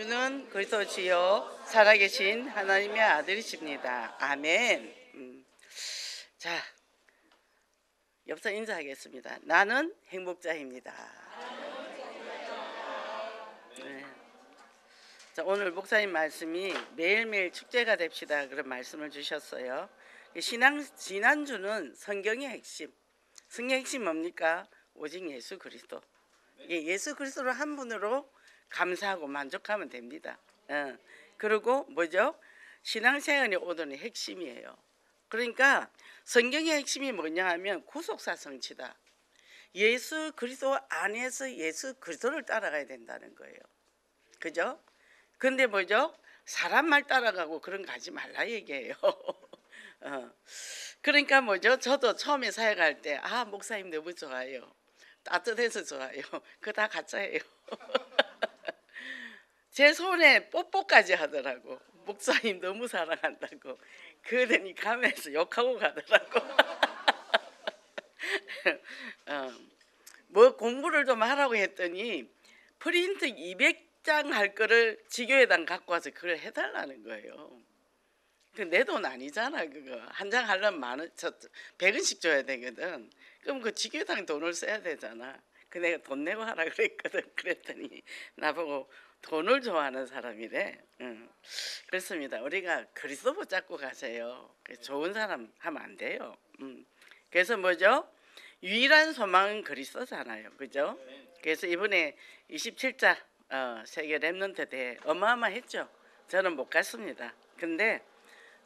주는 그리스도시요 살아계신 하나님의 아들이십니다. 아멘. 자, 옆서 인사하겠습니다. 나는 행복자입니다. 네. 자, 오늘 목사님 말씀이 매일매일 축제가 됩시다 그런 말씀을 주셨어요. 지난주는 성경의 핵심. 성경의 핵심 뭡니까? 오직 예수 그리스도. 예수 그리스도를 한 분으로 감사하고 만족하면 됩니다. 그리고 뭐죠? 신앙생활이 오늘의 핵심이에요. 그러니까 성경의 핵심이 뭐냐 하면 구속사 성취다. 예수 그리스도 안에서 예수 그리스도를 따라가야 된다는 거예요. 그죠? 근데 뭐죠? 사람 말 따라가고 그런 거 하지 말라 얘기예요. 그러니까 뭐죠? 저도 처음에 사역할 때 목사님 너무 좋아요. 따뜻해서 좋아요. 그거 다 가짜예요. 제 손에 뽀뽀까지 하더라고. 목사님 너무 사랑한다고. 그러더니 가면서 욕하고 가더라고. 뭐 공부를 좀 하라고 했더니 프린트 200장 할 거를 지교회당 갖고 와서 그걸 해달라는 거예요. 그 내 돈 아니잖아. 그거 한 장 하려면 100원씩 줘야 되거든. 그럼 그 지교회당 돈을 써야 되잖아. 그 내가 돈 내고 하라 그랬거든. 그랬더니 나보고 돈을 좋아하는 사람이래. 그렇습니다. 우리가 그리스도 붙잡고 가세요. 좋은 사람 하면 안 돼요. 그래서 뭐죠? 유일한 소망은 그리스도잖아요. 그죠? 그래서 이번에 27자 세계 랩런트 대회 어마어마했죠. 저는 못 갔습니다. 근데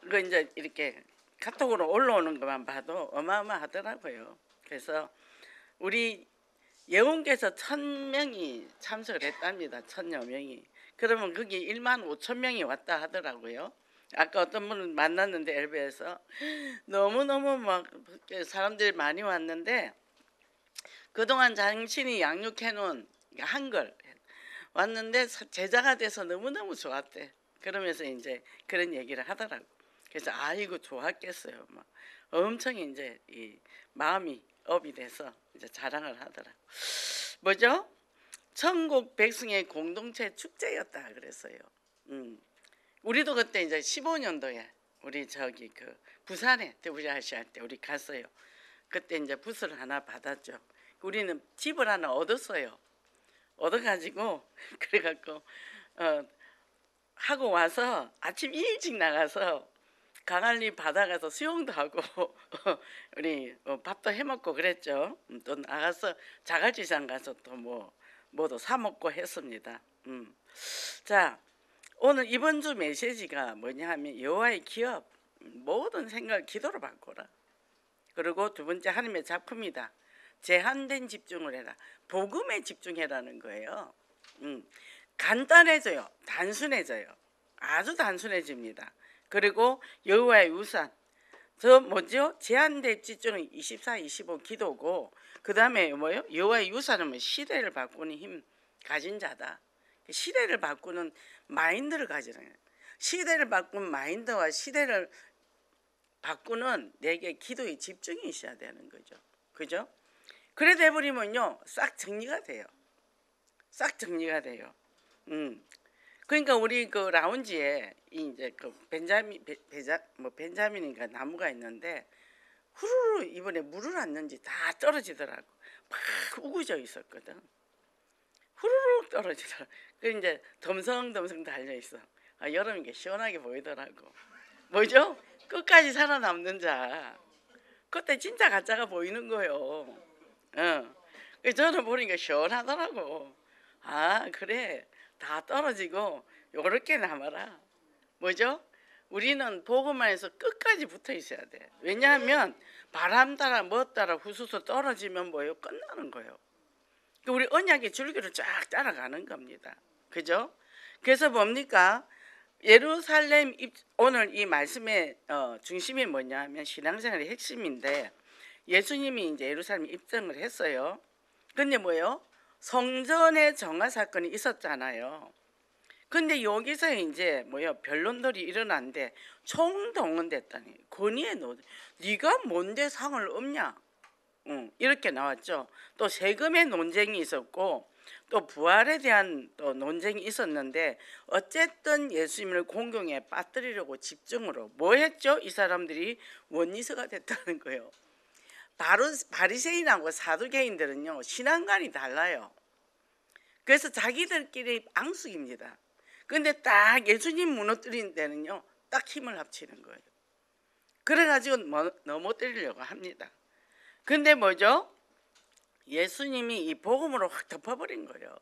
그거 이제 이렇게 카톡으로 올라오는 것만 봐도 어마어마하더라고요. 그래서 우리 예원께서 1000명이 참석을 했답니다. 1000여 명이. 그러면 거기 15,000명이 왔다 하더라고요. 아까 어떤 분을 만났는데 엘베에서 너무너무 막 사람들이 많이 왔는데 그동안 당신이 양육해놓은 한글 왔는데 제자가 돼서 너무너무 좋았대. 그러면서 이제 그런 얘기를 하더라고. 그래서 이거 좋았겠어요. 막 엄청 이제 이 마음이 업이 돼서 이제 자랑을 하더라고. 뭐죠? 천국 백성의 공동체 축제였다 그랬어요. 우리도 그때 이제 15년도에 우리 저기 그 부산에 WRC 할 때 우리 갔어요. 그때 이제 부스를 하나 받았죠. 우리는 집을 하나 얻었어요. 얻어가지고 그래갖고 하고 와서 아침 일찍 나가서 강안리 바다 가서 수영도 하고 우리 밥도 해먹고 그랬죠. 또 나가서 자갈치장 가서 또 뭐도 사 먹고 했습니다. 자, 오늘 이번 주 메시지가 뭐냐 하면 여호와의 기업 모든 생각을 기도로 바꿔라. 그리고 두 번째 하나님의 작품이다. 제한된 집중을 해라. 복음에 집중해라는 거예요. 간단해져요. 단순해져요. 아주 단순해집니다. 그리고 여호와의 우산. 저 뭐죠? 제한된 집중은 24, 25 기도고 그 다음에 뭐요? 여호와의 유산은 뭐 시대를 바꾸는 힘 가진 자다. 시대를 바꾸는 마인드를 가지는 거예요. 시대를 바꾸는 마인드와 시대를 바꾸는 내게 기도의 집중이 있어야 되는 거죠. 그죠? 그래 돼버리면요 싹 정리가 돼요. 싹 정리가 돼요. 그러니까 우리 그 라운지에 이제 그 벤자민인가 나무가 있는데 후루루 이번에 물을 안 넣은지 다 떨어지더라고. 막 우거져 있었거든. 후루룩 떨어지더라고. 그 이제 덤성덤성 달려 있어. 여름인 게 시원하게 보이더라고. 뭐죠? 끝까지 살아남는 자. 그때 진짜 가짜가 보이는 거예요. 저는 보니까 시원하더라고. 그래. 다 떨어지고 요렇게 남아라. 뭐죠? 우리는 복음만에서 끝까지 붙어 있어야 돼. 왜냐하면 바람 따라 뭐 따라 후수수 떨어지면 뭐예요? 끝나는 거예요. 우리 언약의 줄기를 쫙 따라가는 겁니다. 그죠? 그래서 뭡니까? 예루살렘 오늘 이 말씀의 중심이 뭐냐 하면 신앙생활의 핵심인데 예수님이 이제 예루살렘 입성을 했어요. 근데 뭐예요? 성전의 정화 사건이 있었잖아요. 근데 여기서 이제 뭐요? 변론들이 일어났는데 총동원됐다니. 권위에 네가 뭔데 상을 얻냐? 이렇게 나왔죠. 또 세금의 논쟁이 있었고 또 부활에 대한 또 논쟁이 있었는데 어쨌든 예수님을 공경에 빠뜨리려고 집중으로 뭐 했죠? 이 사람들이 원리서가 됐다는 거예요. 바로 바리새인하고 사두개인들은요 신앙관이 달라요. 그래서 자기들끼리 앙숙입니다. 근데 딱 예수님 무너뜨리는 데는요 딱 힘을 합치는 거예요. 그래가지고 넘어뜨리려고 합니다. 근데 뭐죠? 예수님이 이 복음으로 확 덮어버린 거예요.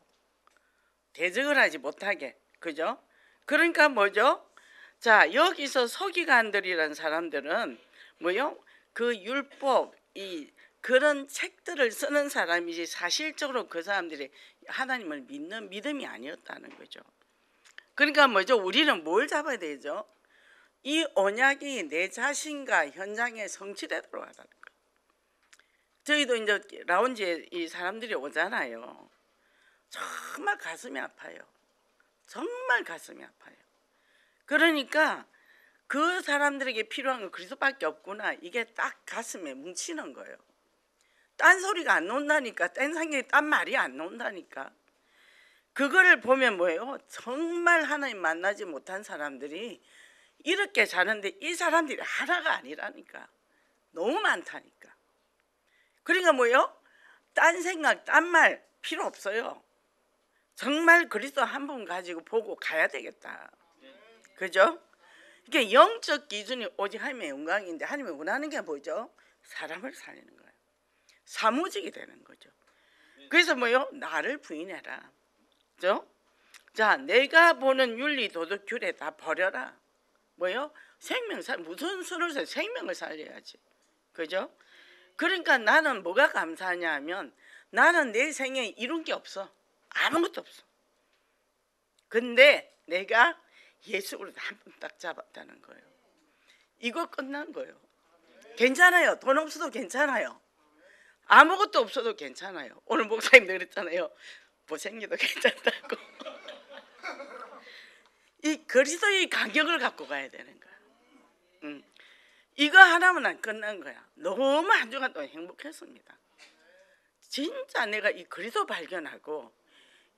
대적을 하지 못하게. 그죠? 그러니까 뭐죠? 자, 여기서 서기관들이란 사람들은 뭐요? 그 율법, 그런 책들을 쓰는 사람이지 사실적으로 그 사람들이 하나님을 믿는 믿음이 아니었다는 거죠. 그러니까 뭐죠? 우리는 뭘 잡아야 되죠? 이 언약이 내 자신과 현장에 성취되도록 하라는 거예요. 저희도 이제 라운지에 이 사람들이 오잖아요. 정말 가슴이 아파요. 정말 가슴이 아파요. 그러니까 그 사람들에게 필요한 건 그리스도밖에 없구나. 이게 딱 가슴에 뭉치는 거예요. 딴 소리가 안 나온다니까. 딴 생각이 딴 말이 안 나온다니까. 그거를 보면 뭐예요? 정말 하나님 만나지 못한 사람들이 이렇게 사는데 이 사람들이 하나가 아니라니까. 너무 많다니까. 그러니까 뭐예요? 딴 생각, 딴 말 필요 없어요. 정말 그리스도 한 분 가지고 보고 가야 되겠다. 그죠? 이게 영적 기준이 오직 하나님의 영광인데 하나님이 원하는 게 뭐죠? 사람을 살리는 거예요. 사무직이 되는 거죠. 그래서 뭐요? 나를 부인해라. 그죠? 자, 내가 보는 윤리, 도덕, 규례 다 버려라. 뭐요? 무슨 수를 써? 생명을 살려야지. 그죠? 그러니까 나는 뭐가 감사하냐 하면 나는 내 생에 이룬 게 없어. 아무것도 없어. 근데 내가 예수 그리스도 한 번 딱 잡았다는 거예요. 이거 끝난 거예요. 괜찮아요. 돈 없어도 괜찮아요. 아무것도 없어도 괜찮아요. 오늘 목사님도 그랬잖아요. 못생겨도 괜찮다고. 이 그리스도의 가격을 갖고 가야 되는 거야. 이거 하나면 안 끝난 거야. 너무 한 주간 동안 행복했습니다. 진짜 내가 이 그리스도 발견하고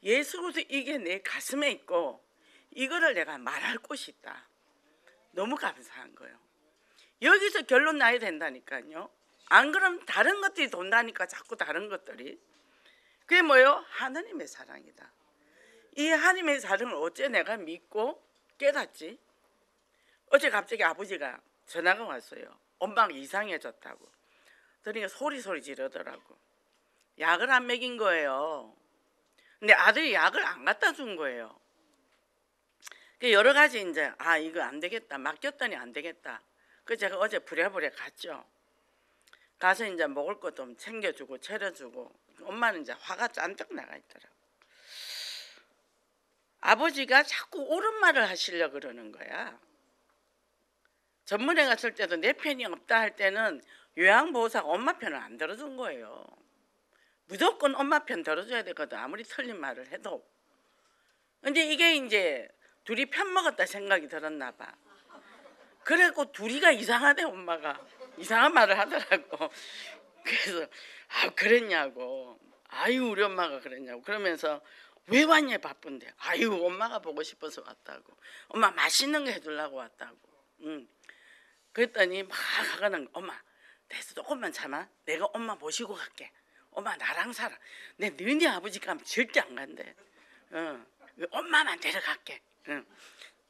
예수 그리스도 이게 내 가슴에 있고 이거를 내가 말할 곳이 있다. 너무 감사한 거예요. 여기서 결론 나야 된다니까요. 안 그러면 다른 것들이 돈다니까 자꾸 다른 것들이. 그게 뭐예요? 하나님의 사랑이다. 이 하나님의 사랑을 어째 내가 믿고 깨닫지? 어제 갑자기 아버지가 전화가 왔어요. 엄마가 이상해졌다고. 그러니까 소리 지르더라고. 약을 안 먹인 거예요. 근데 아들이 약을 안 갖다 준 거예요. 여러 가지 이제 이거 안 되겠다. 맡겼더니 안 되겠다. 그래서 제가 어제 부랴부랴 갔죠. 가서 이제 먹을 것 좀 챙겨주고 차려주고 엄마는 이제 화가 짠뜩 나가 있더라고. 아버지가 자꾸 옳은 말을 하시려고 그러는 거야. 전문에 갔을 때도 내 편이 없다 할 때는 요양보호사가 엄마 편을 안 들어준 거예요. 무조건 엄마 편 들어줘야 되거든. 아무리 틀린 말을 해도. 근데 이게 이제 둘이 편먹었다 생각이 들었나 봐. 그래갖고 둘이가 이상하대. 엄마가 이상한 말을 하더라고. 그래서 그랬냐고. 아유 우리 엄마가 그랬냐고. 그러면서 왜 왔냐 바쁜데. 아유 엄마가 보고 싶어서 왔다고. 엄마 맛있는 거 해주려고 왔다고. 그랬더니 막 하가는 엄마 됐어 조금만 참아. 내가 엄마 모시고 갈게. 엄마 나랑 살아. 내 너네 아버지 가면 절대 안 간대. 엄마만 데려갈게.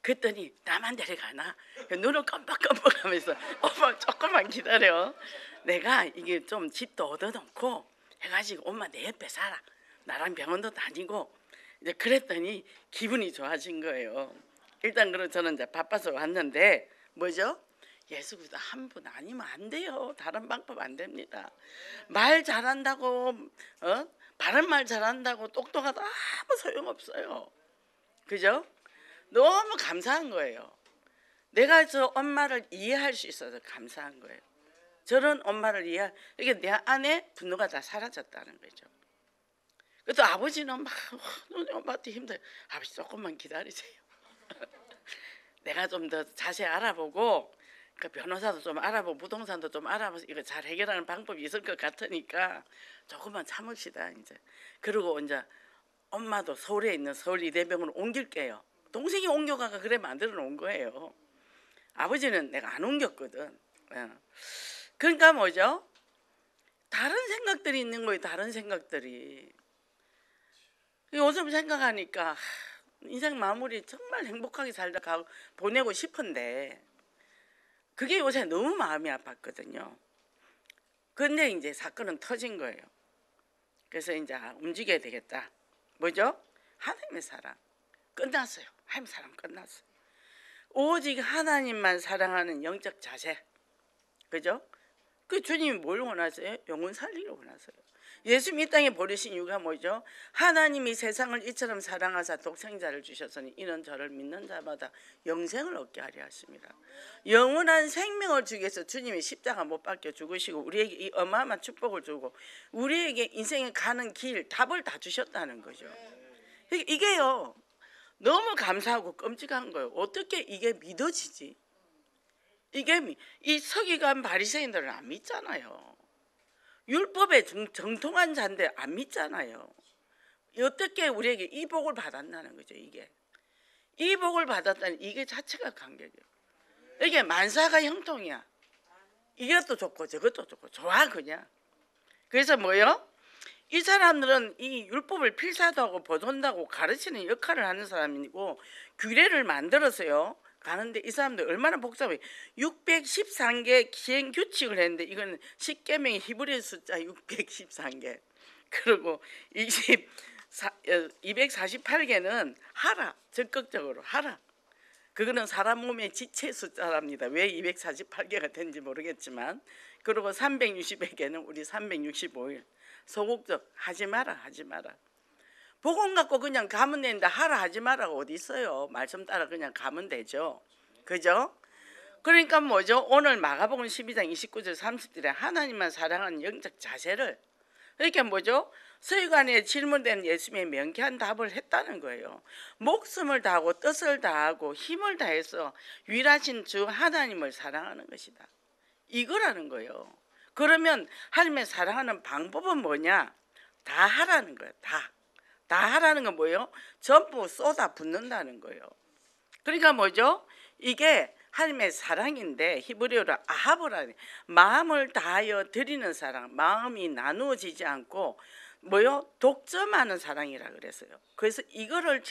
그랬더니 나만 데려가나? 눈을 깜빡깜빡하면서 엄마 조금만 기다려. 내가 이게 좀 집도 얻어놓고 해가지고 엄마 내 옆에 살아. 나랑 병원도 다니고. 이제 그랬더니 기분이 좋아진 거예요. 일단 그럼 저는 이제 바빠서 왔는데 뭐죠? 예수 그리스도 한 분 아니면 안 돼요. 다른 방법 안 됩니다. 말 잘한다고 바른 말 잘한다고 똑똑하다 아무 소용없어요. 그죠? 너무 감사한 거예요. 내가 저 엄마를 이해할 수 있어서 감사한 거예요. 저런 엄마를 이게 내 안에 분노가 다 사라졌다는 거죠. 그래도 아버지는 막 엄마한테 힘들어요. 아버지 조금만 기다리세요. 내가 좀 더 자세히 알아보고 그 변호사도 좀 알아보고 부동산도 좀 알아보서 이거 잘 해결하는 방법이 있을 것 같으니까 조금만 참읍시다 이제. 그리고 이제 엄마도 서울에 있는 서울이대병원으로 옮길게요. 동생이 옮겨가가 그래 만들어 놓은 거예요. 아버지는 내가 안 옮겼거든. 예. 그러니까 뭐죠? 다른 생각들이 있는 거예요. 다른 생각들이. 요즘 생각하니까 인생 마무리 정말 행복하게 살다 가고 보내고 싶은데 그게 요새 너무 마음이 아팠거든요. 근데 이제 사건은 터진 거예요. 그래서 이제 움직여야 되겠다. 뭐죠? 하나님의 사랑. 끝났어요. 하나님의 사랑 끝났어요. 오직 하나님만 사랑하는 영적 자세. 그죠? 그 주님이 뭘 원하세요? 영혼 살리기를 원하세요. 예수님 이 땅에 보내신 이유가 뭐죠? 하나님이 세상을 이처럼 사랑하사 독생자를 주셨으니 이는 저를 믿는 자마다 영생을 얻게 하려 하십니다. 영원한 생명을 주기 위해서 주님이 십자가 못 박혀 죽으시고 우리에게 이 어마어마한 축복을 주고 우리에게 인생에 가는 길 답을 다 주셨다는 거죠. 이게요 너무 감사하고 끔찍한 거예요. 어떻게 이게 믿어지지? 이게 이 서기관 바리새인들은 안 믿잖아요. 율법에 정통한 자인데 안 믿잖아요. 어떻게 우리에게 이 복을 받았다는 거죠. 이게 이 복을 받았다는 이게 자체가 감격이에요. 이게 만사가 형통이야. 이것도 좋고 저것도 좋고 좋아 그냥. 그래서 뭐요? 이 사람들은 이 율법을 필사도 하고 보존도 하고 가르치는 역할을 하는 사람이고 규례를 만들어서요 가는데 이 사람들 얼마나 복잡해. 613개 기행 규칙을 했는데 이건 십계명의 히브리 숫자 613개. 그리고 248개는 하라. 적극적으로 하라. 그거는 사람 몸의 지체 숫자랍니다. 왜 248개가 된지 모르겠지만. 그리고 360개는 우리 365일 소극적 하지 마라 하지 마라. 복음 갖고 그냥 가면 되는데 하라 하지 마라가 어디 있어요. 말씀 따라 그냥 가면 되죠. 그죠? 그러니까 뭐죠? 오늘 마가복음 12장 29절 30절에 하나님만 사랑하는 영적 자세를 그러니까 뭐죠? 서기관에 질문된 예수님의 명쾌한 답을 했다는 거예요. 목숨을 다하고 뜻을 다하고 힘을 다해서 유일하신 주 하나님을 사랑하는 것이다. 이거라는 거예요. 그러면 하나님의 사랑하는 방법은 뭐냐? 다 하라는 거예요. 다 하라는 건 뭐예요? 전부 쏟아 붓는다는 거예요. 그러니까 뭐죠? 이게 하나님의 사랑인데 히브리어로 아하보라는 마음을 다하여 드리는 사랑, 마음이 나누어지지 않고 뭐요? 독점하는 사랑이라 그랬어요. 그래서 이거를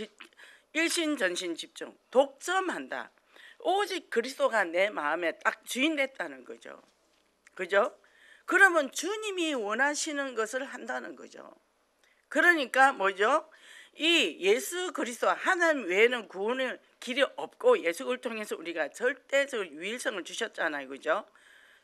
일신전신 집중, 독점한다. 오직 그리스도가 내 마음에 딱 주인 됐다는 거죠. 그죠? 그러면 주님이 원하시는 것을 한다는 거죠. 그러니까 뭐죠? 이 예수 그리스도 하나님 외에는 구원의 길이 없고 예수를 통해서 우리가 절대적 유일성을 주셨잖아요. 그죠?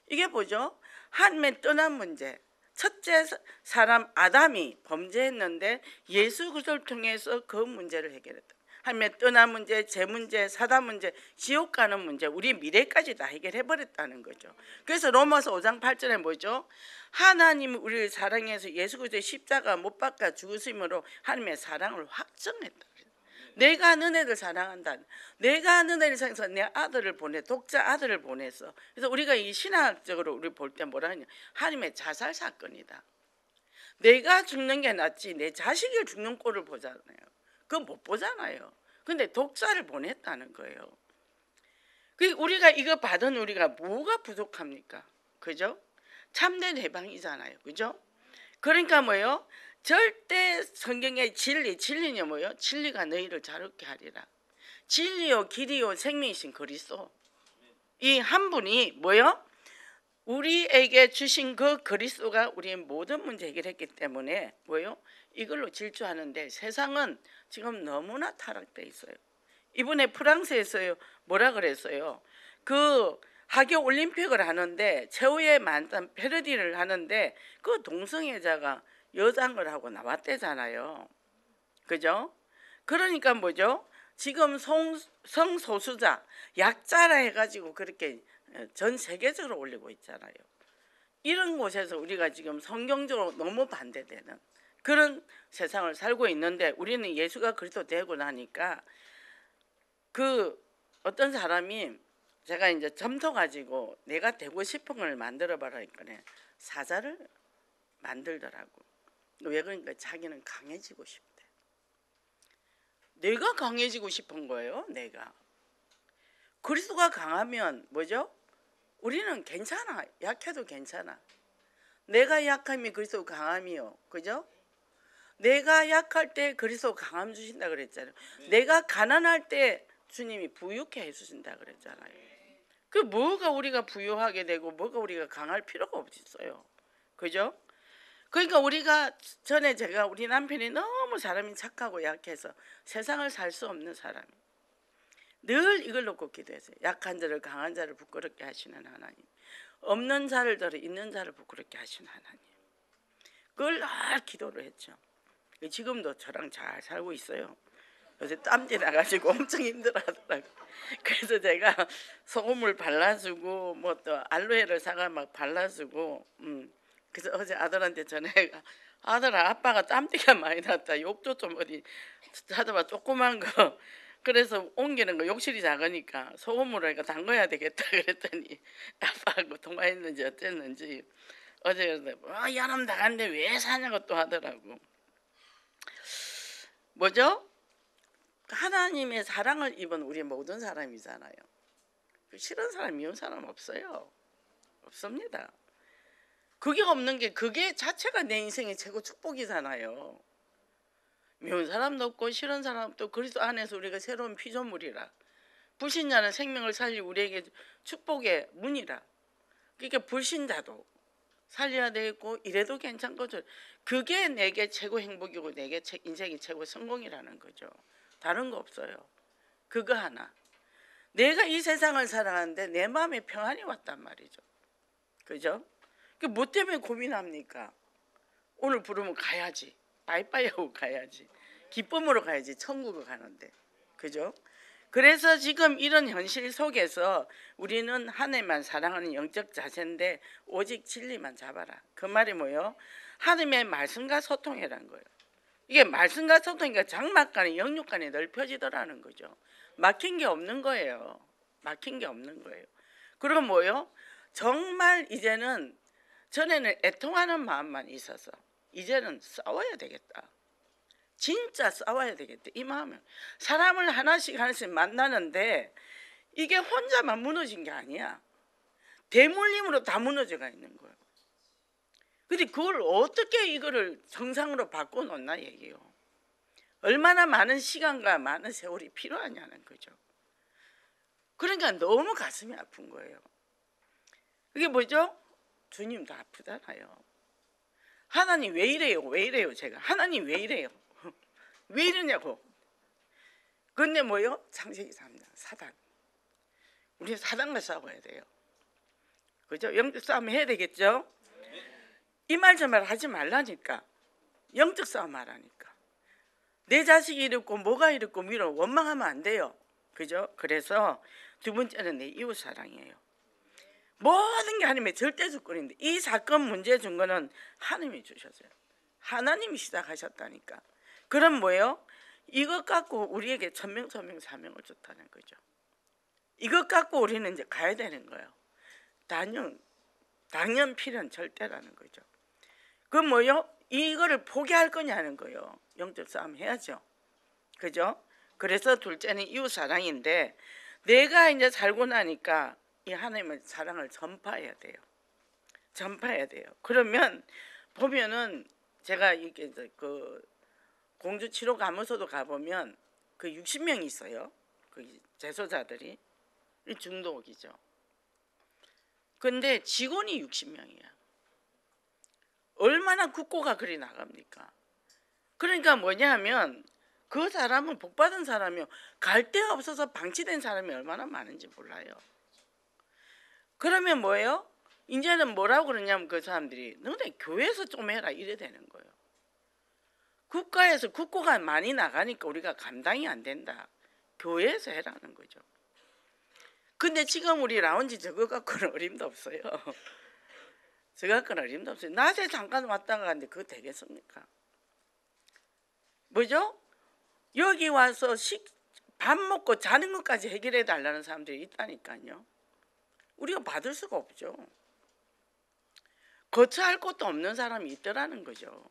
이게 뭐죠? 하나님의 떠난 문제. 첫째 사람 아담이 범죄했는데 예수 그리스도를 통해서 그 문제를 해결했다. 하나님의 떠난 문제, 재 문제, 사단 문제, 지옥 가는 문제, 우리 미래까지 다 해결해 버렸다는 거죠. 그래서 로마서 5장 8절에 뭐죠? 하나님 우리를 사랑해서 예수 그리스도의 십자가 못 박아 죽으심으로 하나님의 사랑을 확정했다. 내가 너네들 사랑한다. 내가 너네를 사랑해서 내 아들을 보내, 독자 아들을 보내서. 그래서 우리가 이 신학적으로 우리 볼 때 뭐라 하냐? 하나님의 자살 사건이다. 내가 죽는 게 낫지 내 자식이 죽는 꼴을 보잖아요. 그건 못 보잖아요. 근데 독자를 보냈다는 거예요. 우리가 이거 받은 우리가 뭐가 부족합니까? 그죠? 참된 해방이잖아요. 그죠? 그러니까 뭐예요? 절대 성경의 진리는 뭐예요? 진리가 너희를 자유케 하리라. 진리요 길이요 생명이신 그리스도. 이 한 분이 뭐예요? 우리에게 주신 그 그리스도가 우리의 모든 문제 해결했기 때문에 뭐예요? 이걸로 질주하는데 세상은 지금 너무나 타락돼 있어요. 이번에 프랑스에서요 뭐라 그랬어요? 그 하계 올림픽을 하는데 최후의 만찬 패러디를 하는데 그 동성애자가 여장을 하고 나왔대잖아요. 그죠? 그러니까 뭐죠? 지금 성소수자 약자라 해가지고 그렇게 전 세계적으로 올리고 있잖아요. 이런 곳에서 우리가 지금 성경적으로 너무 반대되는 그런 세상을 살고 있는데 우리는 예수가 그리스도 되고 나니까 그 어떤 사람이 제가 이제 점토 가지고 내가 되고 싶은 걸 만들어 봐라니까 사자를 만들더라고. 왜 그러니까 자기는 강해지고 싶대. 내가 강해지고 싶은 거예요. 내가. 그리스도가 강하면 뭐죠? 우리는 괜찮아. 약해도 괜찮아. 내가 약함이 그리스도 강함이요. 그죠? 내가 약할 때 그리스도 강함 주신다 그랬잖아요. 내가 가난할 때 주님이 부유케 해주신다 그랬잖아요. 그 뭐가 우리가 부유하게 되고 뭐가 우리가 강할 필요가 없어요. 그죠? 그러니까 우리가 전에 제가 우리 남편이 너무 사람이 착하고 약해서 세상을 살 수 없는 사람이 늘 이걸 놓고 기도했어요. 약한 자를 강한 자를 부끄럽게 하시는 하나님, 없는 자를 들어 있는 자를 부끄럽게 하시는 하나님, 그걸 늘 기도를 했죠. 지금도 저랑 잘 살고 있어요. 요새 땀띠 나가지고 엄청 힘들어하더라고요. 그래서 제가 소금을 발라주고 뭐 또 알로에를 사가 막 발라주고 그래서 어제 아들한테 전화해가 아들아 아빠가 땀띠가 많이 났다. 욕조 좀 어디 찾아봐 조그만 거. 그래서 옮기는 거 욕실이 작으니까 소금으로 해가 담궈야 되겠다 그랬더니 아빠하고 통화했는지 어땠는지 어제 야놈 나갔는데 왜 사냐고 또 하더라고. 뭐죠? 하나님의 사랑을 입은 우리 모든 사람이잖아요. 싫은 사람 미운 사람 없어요. 없습니다. 그게 없는 게 그게 자체가 내 인생의 최고 축복이잖아요. 미운 사람도 없고 싫은 사람도 그리스도 안에서 우리가 새로운 피조물이라. 불신자는 생명을 살리 우리에게 축복의 문이라. 그러니까 불신자도 살려야 되겠고 이래도 괜찮거든. 그게 내게 최고 행복이고 내게 인생의 최고 성공이라는 거죠. 다른 거 없어요. 그거 하나. 내가 이 세상을 살아가는데 내 마음에 평안이 왔단 말이죠. 그죠? 뭐 때문에 고민합니까? 오늘 부르면 가야지. 빠이빠이 하고 가야지. 기쁨으로 가야지. 천국을 가는데. 그죠? 그래서 지금 이런 현실 속에서 우리는 하나님만 사랑하는 영적 자세인데 오직 진리만 잡아라. 그 말이 뭐예요? 하나님의 말씀과 소통이라는 거예요. 이게 말씀과 소통이니까 장막간에 영육간에 넓혀지더라는 거죠. 막힌 게 없는 거예요. 막힌 게 없는 거예요. 그리고 뭐예요? 정말 이제는 전에는 애통하는 마음만 있어서 이제는 싸워야 되겠다. 진짜 싸워야 되겠다. 이 마음은 사람을 하나씩 만나는데 이게 혼자만 무너진 게 아니야. 대물림으로 다 무너져가 있는 거예요. 근데 그걸 어떻게 이거를 정상으로 바꿔놓나 얘기해요. 얼마나 많은 시간과 많은 세월이 필요하냐는 거죠. 그러니까 너무 가슴이 아픈 거예요. 그게 뭐죠? 주님도 아프잖아요. 하나님 왜 이래요? 왜 이래요? 제가 하나님 왜 이래요? 왜 이러냐고. 근데 뭐요? 창세기 3장 사단. 우리 사단과 싸워야 돼요. 그죠? 영적 싸움 해야 되겠죠? 이 말 저 말 하지 말라니까. 영적 싸움 하라니까. 내 자식이 이렇고 뭐가 이렇고 미뤄 원망하면 안 돼요. 그죠? 그래서 두 번째는 내 이웃 사랑이에요. 모든 게 하나님의 절대주권인데 이 사건 문제 준 거는 하나님이 주셨어요. 하나님이 시작하셨다니까. 그럼 뭐예요? 이것 갖고 우리에게 천명천명 사명을 줬다는 거죠. 이것 갖고 우리는 이제 가야 되는 거예요. 당연 필연 절대라는 거죠. 그럼 뭐요? 이거를 포기할 거냐는 거예요. 영적 싸움 해야죠. 그죠? 그래서 둘째는 이웃 사랑인데 내가 이제 살고 나니까 이 하나님의 사랑을 전파해야 돼요. 전파해야 돼요. 그러면 보면은 제가 이게 그 공주 치료 감호소도 가보면 그 60명이 있어요. 그 재소자들이 중독이죠. 근데 직원이 60명이야. 얼마나 국고가 그리 나갑니까? 그러니까 뭐냐면 그 사람은 복받은 사람이요. 갈 데가 없어서 방치된 사람이 얼마나 많은지 몰라요. 그러면 뭐예요? 이제는 뭐라고 그러냐면 그 사람들이 너네 교회에서 좀 해라 이래 되는 거예요. 국가에서 국고가 많이 나가니까 우리가 감당이 안 된다. 교회에서 해라는 거죠. 근데 지금 우리 라운지 저거 갖고는 어림도 없어요. 저거 갖고는 어림도 없어요. 낮에 잠깐 왔다가 갔는데 그거 되겠습니까? 뭐죠? 여기 와서 밥 먹고 자는 것까지 해결해 달라는 사람들이 있다니까요. 우리가 받을 수가 없죠. 거처할 곳도 없는 사람이 있더라는 거죠.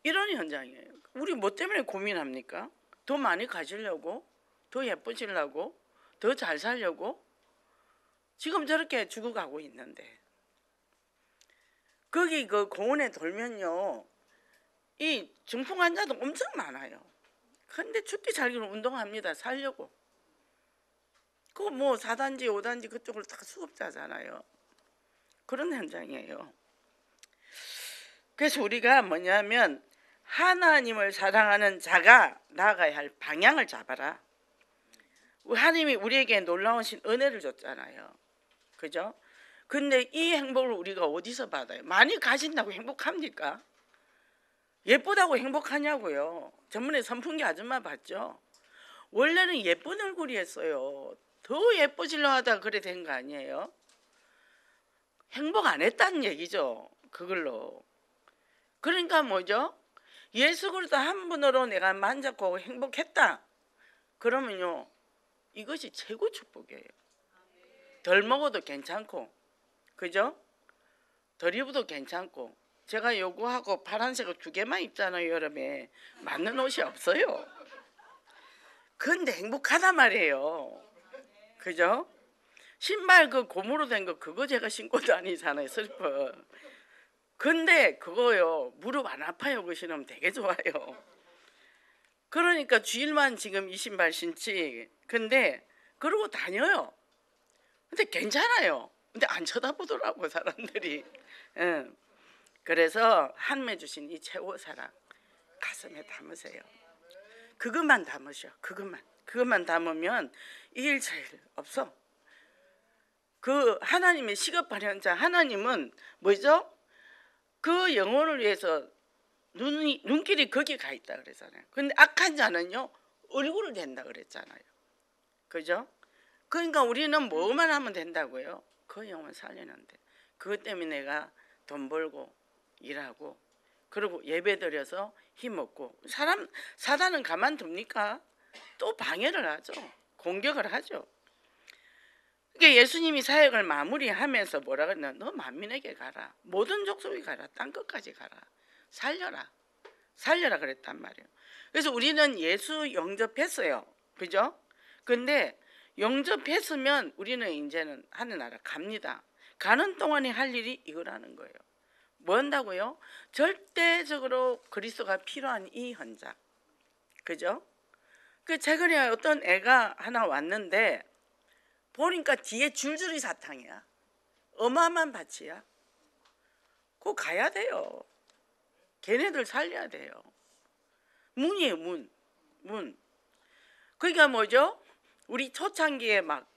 이런 현장이에요. 우리 뭐 때문에 고민합니까? 더 많이 가지려고? 더 예뻐지려고? 더 잘 살려고? 지금 저렇게 죽어가고 있는데, 거기 그 공원에 돌면요, 이 중풍 환자도 엄청 많아요. 근데 죽기 살기로 운동합니다. 살려고. 그거 뭐 4단지 5단지 그쪽으로 다 수급자잖아요. 그런 현장이에요. 그래서 우리가 뭐냐면 하나님을 사랑하는 자가 나아가야 할 방향을 잡아라. 하나님이 우리에게 놀라우신 은혜를 줬잖아요. 그죠? 근데 이 행복을 우리가 어디서 받아요? 많이 가진다고 행복합니까? 예쁘다고 행복하냐고요. 전번에 선풍기 아줌마 봤죠? 원래는 예쁜 얼굴이었어요. 더 예뻐지려 하다가 그래 된 거 아니에요? 행복 안 했다는 얘기죠. 그걸로. 그러니까 뭐죠? 예수 그리스도 한 분으로 내가 만족하고 행복했다. 그러면요, 이것이 최고 축복이에요. 덜 먹어도 괜찮고, 그죠? 덜 입어도 괜찮고. 제가 요구하고 파란색을 2개만 입잖아요. 여름에 맞는 옷이 없어요. 근데 행복하단 말이에요. 그죠? 신발 그 고무로 된 거 그거 제가 신고 다니잖아요. 슬퍼. 근데 그거요, 무릎 안 아파요. 그 신으면 되게 좋아요. 그러니까 주일만 지금 이 신발 신지. 근데 그러고 다녀요. 근데 괜찮아요. 근데 안 쳐다보더라고 사람들이. 응. 그래서 하나님이 주신 이 최고 사랑 가슴에 담으세요. 그것만 담으셔. 그것만 담으면 이길 저일 없어. 그 하나님의 시급한 현장, 하나님은 뭐죠? 그 영혼을 위해서 눈길이 거기 가 있다 그랬잖아요. 근데 악한 자는요, 얼굴을 댄다 그랬잖아요. 그죠? 그러니까 우리는 뭐만 하면 된다고요? 그 영혼 살리는데. 그것 때문에 내가 돈 벌고 일하고 그리고 예배드려서 힘없고, 사단은 가만둡니까? 또 방해를 하죠. 공격을 하죠. 그러니까 예수님이 사역을 마무리하면서 뭐라 그랬나? 너 만민에게 가라. 모든 족속에 가라. 땅끝까지 가라. 살려라 그랬단 말이에요. 그래서 우리는 예수 영접했어요. 그죠? 근데 영접했으면 우리는 이제는 하늘나라 갑니다. 가는 동안에 할 일이 이거라는 거예요. 뭐 한다고요? 절대적으로 그리스도가 필요한 이 현장. 그죠? 그 최근에 어떤 애가 하나 왔는데 보니까 뒤에 줄줄이 사탕이야. 어마어마한 밭이야. 그거 가야 돼요. 걔네들 살려야 돼요. 문이에요, 문. 그러니까 뭐죠? 우리 초창기에 막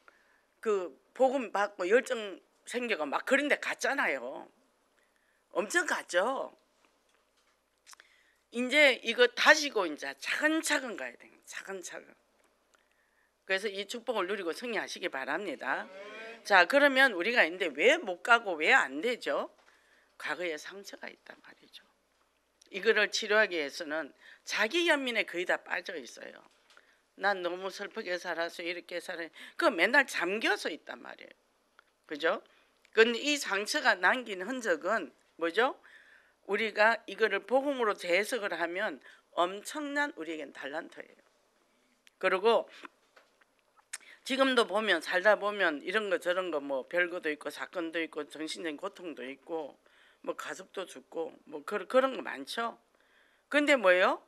그 복음 받고 열정 생겨가 막 그런 데 갔잖아요. 엄청 갔죠. 이제 이거 다시고 이제 차근차근 가야 돼요. 차근차근. 그래서 이 축복을 누리고 승리하시기 바랍니다. 자, 그러면 우리가 있는데 왜 못 가고 왜 안 되죠? 과거에 상처가 있단 말이죠. 이거를 치료하기 위해서는 자기 연민에 거의 다 빠져 있어요. 난 너무 슬프게 살아서 이렇게 살아. 그 맨날 잠겨서 있단 말이에요. 그죠? 근데 이 상처가 남긴 흔적은 뭐죠? 우리가 이거를 복음으로 재해석을 하면 엄청난 우리에겐 달란트예요. 그리고 지금도 보면 살다 보면 이런 거 저런 거 뭐 별거도 있고 사건도 있고 정신적인 고통도 있고 뭐 가족도 죽고 뭐 그런 거 많죠. 근데 뭐예요?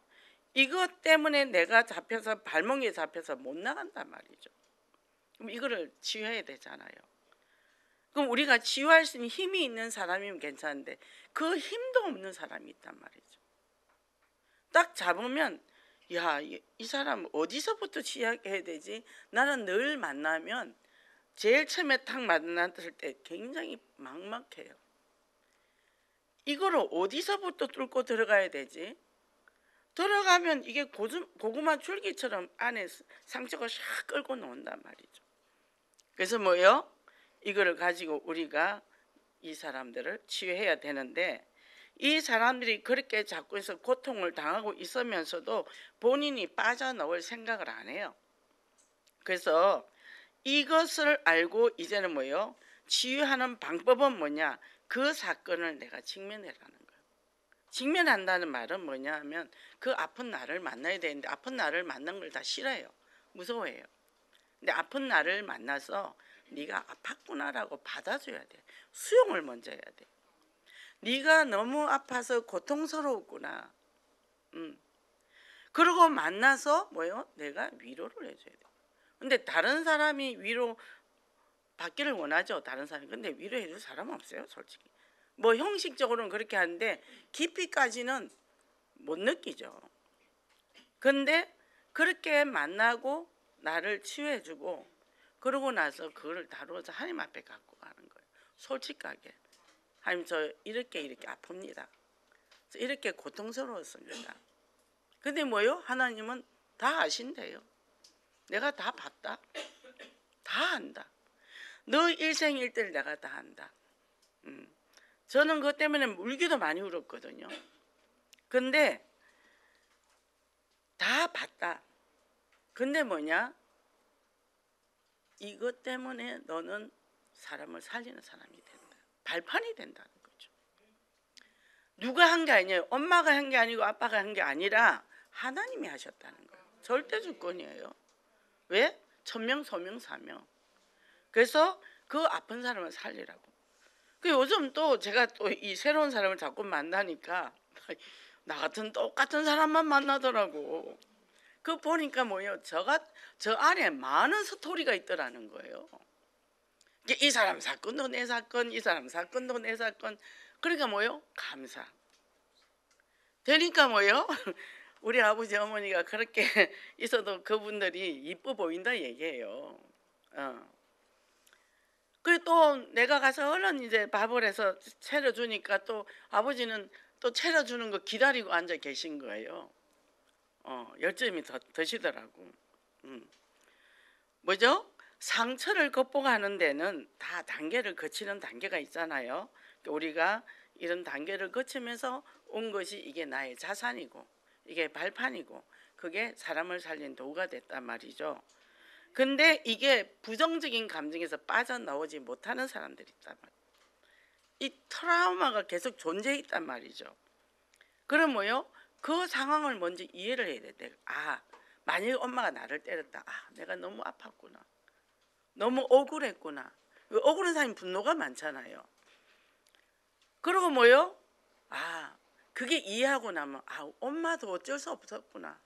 이것 때문에 내가 잡혀서 발목에 잡혀서 못 나간단 말이죠. 그럼 이거를 치유해야 되잖아요. 그럼 우리가 치유할 수 있는 힘이 있는 사람이면 괜찮은데 그 힘도 없는 사람이 있단 말이죠. 딱 잡으면 야, 이 사람 어디서부터 시작해야 되지? 나는 늘 만나면 제일 처음에 딱 만났을 때 굉장히 막막해요. 이거를 어디서부터 뚫고 들어가야 되지? 들어가면 이게 고구마 줄기처럼 안에 상처가 샥 끌고 나온단 말이죠. 그래서 뭐예요? 이거를 가지고 우리가 이 사람들을 치유해야 되는데 이 사람들이 그렇게 자꾸 해서 고통을 당하고 있으면서도 본인이 빠져나올 생각을 안 해요. 그래서 이것을 알고 이제는 뭐예요? 치유하는 방법은 뭐냐? 그 사건을 내가 직면해라는 거예요. 직면한다는 말은 뭐냐 하면 그 아픈 나를 만나야 되는데 아픈 나를 만난 걸 다 싫어해요. 무서워해요. 근데 아픈 나를 만나서 네가 아팠구나라고 받아줘야 돼. 수용을 먼저 해야 돼. 네가 너무 아파서 고통스러웠구나. 그러고 만나서 뭐요? 내가 위로를 해줘야 돼. 근데 다른 사람이 위로 받기를 원하죠. 다른 사람이. 근데 위로해줄 사람 없어요. 솔직히. 뭐 형식적으로는 그렇게 하는데 깊이까지는 못 느끼죠. 근데 그렇게 만나고 나를 치유해주고 그러고 나서 그걸 다루어서 하나님 앞에 갖고 가는 거예요. 솔직하게. 하나님 저 이렇게 아픕니다. 저 이렇게 고통스러웠습니다. 근데 뭐요? 하나님은 다 아신대요. 내가 다 봤다. 다 안다. 너 일생일대를 내가 다 안다. 저는 그것 때문에 울기도 많이 울었거든요. 근데 다 봤다. 근데 뭐냐? 이것 때문에 너는 사람을 살리는 사람이 된다. 발판이 된다는 거죠. 누가 한 게 아니에요. 엄마가 한 게 아니고 아빠가 한 게 아니라 하나님이 하셨다는 거예요. 절대 주권이에요. 왜? 천명, 소명, 사명. 그래서 그 아픈 사람을 살리라고. 그 요즘 또 제가 또 이 새로운 사람을 자꾸 만나니까 나 같은 똑같은 사람만 만나더라고. 그 보니까 뭐예요? 저 안에 많은 스토리가 있더라는 거예요. 이 사람 사건도 내 사건, 이 사람 사건도 내 사건. 그러니까 뭐예요? 감사. 되니까 뭐예요? 우리 아버지 어머니가 그렇게 있어도 그분들이 이뻐 보인다 얘기해요. 그리고 또 내가 가서 얼른 이제 밥을 해서 차려주니까 또 아버지는 또 차려주는 거 기다리고 앉아 계신 거예요. 열정이 더시더라고. 뭐죠? 상처를 극복하는 데는 다 단계를 거치는 단계가 있잖아요. 우리가 이런 단계를 거치면서 온 것이 이게 나의 자산이고 이게 발판이고 그게 사람을 살린 도구가 됐단 말이죠. 근데 이게 부정적인 감정에서 빠져나오지 못하는 사람들이 있단 말이에요. 이 트라우마가 계속 존재해 있단 말이죠. 그럼 뭐요? 그 상황을 먼저 이해를 해야 돼. 만약에 엄마가 나를 때렸다. 내가 너무 아팠구나. 너무 억울했구나. 억울한 사람이 분노가 많잖아요. 그리고 뭐요? 그게 이해하고 나면 엄마도 어쩔 수 없었구나.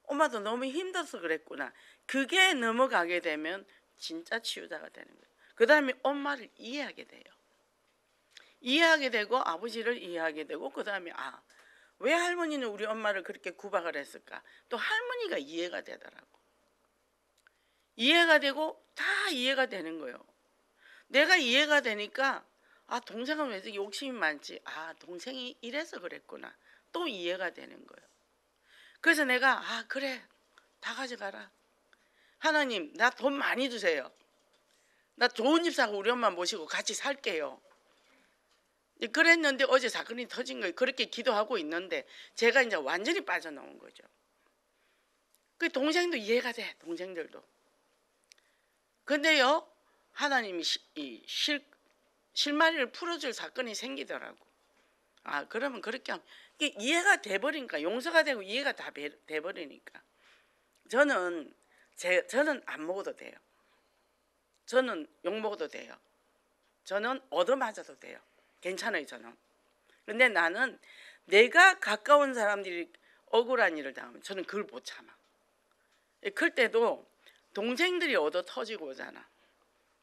엄마도 너무 힘들어서 그랬구나. 그게 넘어가게 되면 진짜 치유자가 되는 거예요. 그 다음에 엄마를 이해하게 돼요. 이해하게 되고 아버지를 이해하게 되고 그 다음에 왜 할머니는 우리 엄마를 그렇게 구박을 했을까? 또 할머니가 이해가 되더라고. 이해가 되고 다 이해가 되는 거예요. 내가 이해가 되니까 동생은 왜 이렇게 욕심이 많지? 동생이 이래서 그랬구나. 또 이해가 되는 거예요. 그래서 내가 그래 다 가져가라. 하나님 나 돈 많이 주세요. 나 좋은 집 사고 우리 엄마 모시고 같이 살게요. 그랬는데 어제 사건이 터진 거예요. 그렇게 기도하고 있는데 제가 이제 완전히 빠져나온 거죠. 그 동생도 이해가 돼. 동생들도. 근데요 하나님이 실마리를 풀어줄 사건이 생기더라고. 그러면 그렇게 하면 이게 이해가 돼버리니까 용서가 되고 이해가 다 돼버리니까 저는 안 먹어도 돼요. 저는 욕 먹어도 돼요. 저는 얻어맞아도 돼요. 괜찮아요 저는. 근데 나는 내가 가까운 사람들이 억울한 일을 당하면 저는 그걸 못 참아. 클 때도 동생들이 얻어 터지고 오잖아.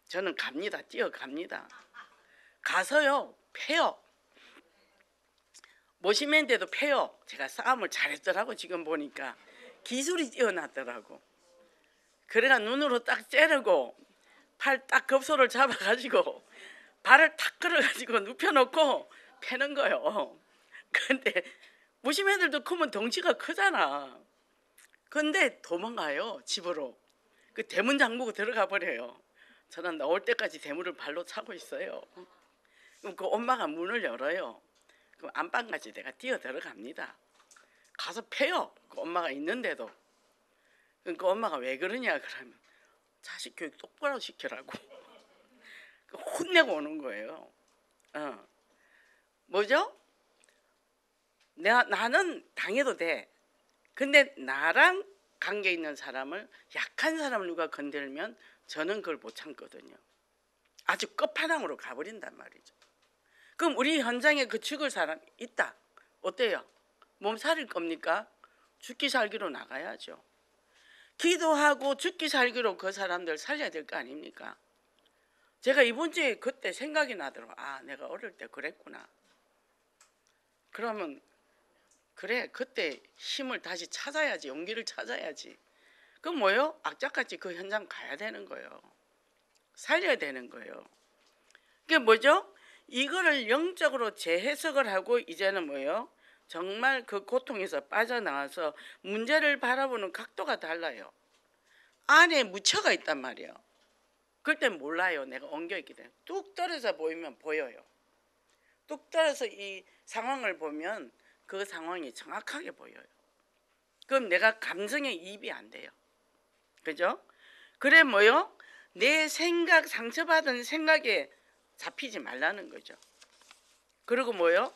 저는 갑니다. 뛰어갑니다. 가서요 패요. 모시맨데도 패요. 제가 싸움을 잘했더라고. 지금 보니까 기술이 뛰어났더라고. 그래가 눈으로 딱 째르고 팔 딱 급소를 잡아가지고 발을 탁 끌어가지고 눕혀놓고 패는 거예요. 근데 무심애들도 크면 덩치가 크잖아. 근데 도망가요 집으로. 그 대문 잠그고 들어가 버려요. 저는 나올 때까지 대문을 발로 차고 있어요. 그럼 그 엄마가 문을 열어요. 그럼 안방까지 내가 뛰어 들어갑니다. 가서 패요. 그 엄마가 있는데도. 그 엄마가 왜 그러냐 그러면 자식 교육 똑바로 시키라고 혼내고 오는 거예요. 뭐죠? 나는 당해도 돼. 근데 나랑 관계 있는 사람을, 약한 사람을 누가 건들면 저는 그걸 못 참거든요. 아주 끝판왕으로 가버린단 말이죠. 그럼 우리 현장에 그 죽을 사람 있다. 어때요? 몸 살릴 겁니까? 죽기 살기로 나가야죠. 기도하고 죽기 살기로 그 사람들 살려야 될 거 아닙니까? 제가 이번 주에 그때 생각이 나더라고요. 아, 내가 어릴 때 그랬구나. 그러면 그래, 그때 힘을 다시 찾아야지, 용기를 찾아야지. 그럼 뭐요? 악착같이 그 현장 가야 되는 거예요. 살려야 되는 거예요. 그게 뭐죠? 이거를 영적으로 재해석을 하고 이제는 뭐예요? 정말 그 고통에서 빠져나와서 문제를 바라보는 각도가 달라요. 안에 묻혀가 있단 말이에요. 그럴 땐 몰라요. 내가 엉겨있기 때문에. 뚝 떨어져 보이면 보여요. 뚝 떨어져 이 상황을 보면 그 상황이 정확하게 보여요. 그럼 내가 감정에 이입이 안 돼요. 그죠? 그래 뭐요? 내 생각, 상처받은 생각에 잡히지 말라는 거죠. 그리고 뭐요?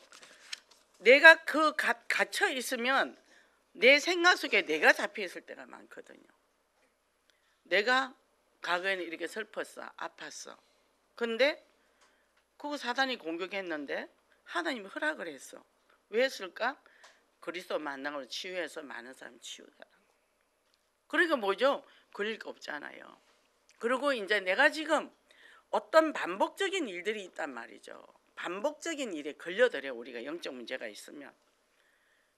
내가 그 갇혀 있으면 내 생각 속에 내가 잡혀 있을 때가 많거든요. 내가 과거에는 이렇게 슬펐어, 아팠어. 근데 그거 사단이 공격했는데 하나님이 허락을 했어. 왜 했을까? 그리스도 만나고 치유해서 많은 사람이 치유되라고. 그러니까 뭐죠? 걸릴 거 없잖아요. 그리고 이제 내가 지금 어떤 반복적인 일들이 있단 말이죠. 반복적인 일에 걸려들어요. 우리가 영적 문제가 있으면.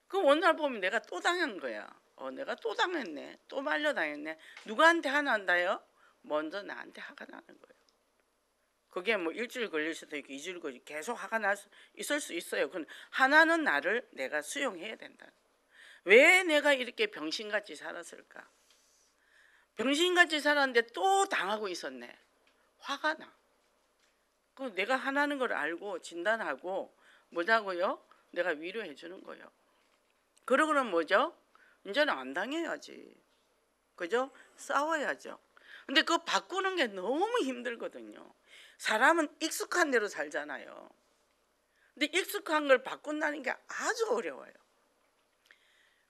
그 어느 날 보면 내가 또 당한 거야. 내가 또 당했네. 또 말려당했네. 누구한테 화가 난다요? 먼저 나한테 화가 나는 거예요. 그게 뭐 일주일 걸릴 수도 있고 2주일 걸리고 계속 화가 있을 수 있어요. 그건 하나는 나를 내가 수용해야 된다. 왜 내가 이렇게 병신같이 살았을까? 병신같이 살았는데 또 당하고 있었네. 화가 나. 그 내가 하나는 걸 알고 진단하고 뭐자고요? 내가 위로해 주는 거예요. 그러고는 뭐죠? 이제는 안 당해야지. 그죠? 싸워야죠. 근데 그거 바꾸는 게 너무 힘들거든요. 사람은 익숙한 대로 살잖아요. 근데 익숙한 걸 바꾼다는 게 아주 어려워요.